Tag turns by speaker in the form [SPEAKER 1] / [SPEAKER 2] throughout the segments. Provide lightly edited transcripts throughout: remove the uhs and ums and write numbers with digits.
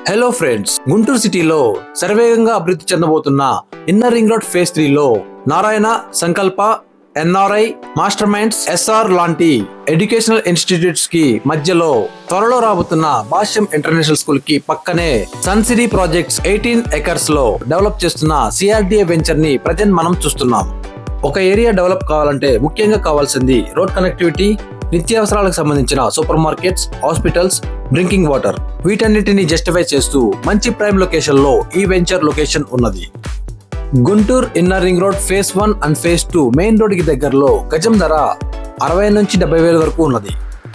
[SPEAKER 1] Hello friends, Guntur సిటీలో శరవేగంగా అభివృద్ధి చెందబోతున్న ఇన్నర్ రింగ్ రోడ్ ఫేజ్ 3 లో నారాయణ, సంకల్ప, ఎన్ఆర్ఐ, మాస్టర్ మైండ్స్, ఎస్ఆర్ లాంటి ఎడ్యుకేషనల్ ఇన్స్టిట్యూట్స్ కి మధ్యలో త్వరలో రాబోతున్న భాష్యం ఇంటర్నేషనల్ స్కూల్ కి పక్కనే సన్ సిటీ ప్రాజెక్ట్స్ 18 ఎకర్స్ లో డెవలప్ చేస్తున్న సిఆర్డిఏ వెంచర్ ని ప్రజెంట్ మనం చూస్తున్నాం. ఒక ఏరియా డెవలప్ కావాలంటే ముఖ్యంగా కావాల్సింది రోడ్ కనెక్టివిటీ, నిత్యావసరాలకు సంబంధించిన super markets, hospitals, drinking water, వీటన్నిటిని జస్టిఫై చేస్తూ మంచి ప్రైమ్ లొకేషన్ లో ఈ వెంచర్ లొకేషన్ ఉన్నది. Guntur inner ring road phase 1 and phase 2 main road కి దగ్గరలో గజం ధర 60 నుంచి 70 వేల వరకు ఉన్నది.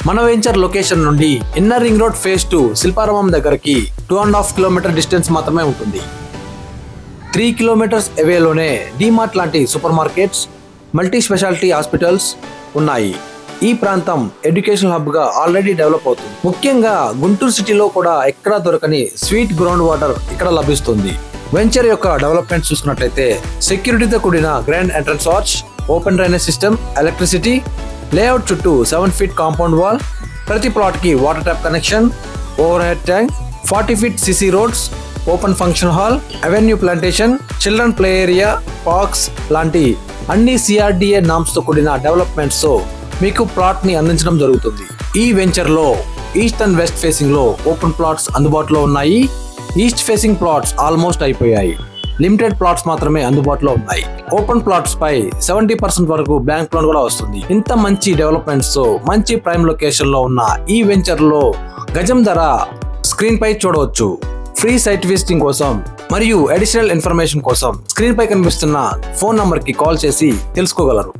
[SPEAKER 1] మన వెంచర్ లొకేషన్ నుండి inner ring road phase 2 Shilparamam దగ్గరకి 2.5 కిలోమీటర్ డిస్టెన్స్ మాత్రమే ఉంటుంది. 3 కిలోమీటర్స్ అవేలోనే డిమార్ట్ లాంటి super markets, multi speciality hospitals ఉన్నాయి. ఈ ప్రాంతం ఎడ్యుకేషనల్ హబ్ గా ఆల్రెడీ డెవలప్ అవుతుంది. ముఖ్యంగా గుంటూరు సిటీలో కూడా ఎక్కడా దొరకని స్వీట్ గ్రౌండ్ వాటర్ ఇక్కడ లభిస్తుంది. వెంచర్ యొక్క డెవలప్మెంట్ చూసుకున్నట్లయితే సెక్యూరిటీతో కూడిన grand entrance arch, open drainage system, electricity, layout చుట్టూ 7 ఫీట్ కాంపౌండ్ వాల్, ప్రతి ప్లాట్ కి water tap connection, over head tank, 40 feet CC roads, open function hall, avenue plantation, children play area, parks లాంటి అన్ని CRDA norms తో కూడిన developments తో మీకు plot ని అందించడం జరుగుతుంది. ఈ వెంచర్ లో ఈస్ట్ అండ్ వెస్ట్ ఫేసింగ్ లో ఓపెన్ ప్లాట్స్ అందుబాటులో ఉన్నాయి. ఈస్ట్ ఫేసింగ్ ప్లాట్స్ ఆల్మోస్ట్ అయిపోయాయి. లిమిటెడ్ ప్లాట్స్ మాత్రమే అందుబాటులో ఉన్నాయి. ఓపెన్ ప్లాట్స్ పై 70% వరకు బ్యాంక్ లోన్ కూడా వస్తుంది. ఇంత మంచి డెవలప్మెంట్స్ తో మంచి ప్రైమ్ లొకేషన్ లో ఉన్న ఈ వెంచర్ లో గజం ధర స్క్రీన్ పై చూడవచ్చు. ఫ్రీ సైట్ విజిటింగ్ కోసం మరియు అడిషనల్ ఇన్ఫర్మేషన్ కోసం స్క్రీన్ పై కనిపిస్తున్న ఫోన్ నంబర్ కి కాల్ చేసి తెలుసుకోగలరు.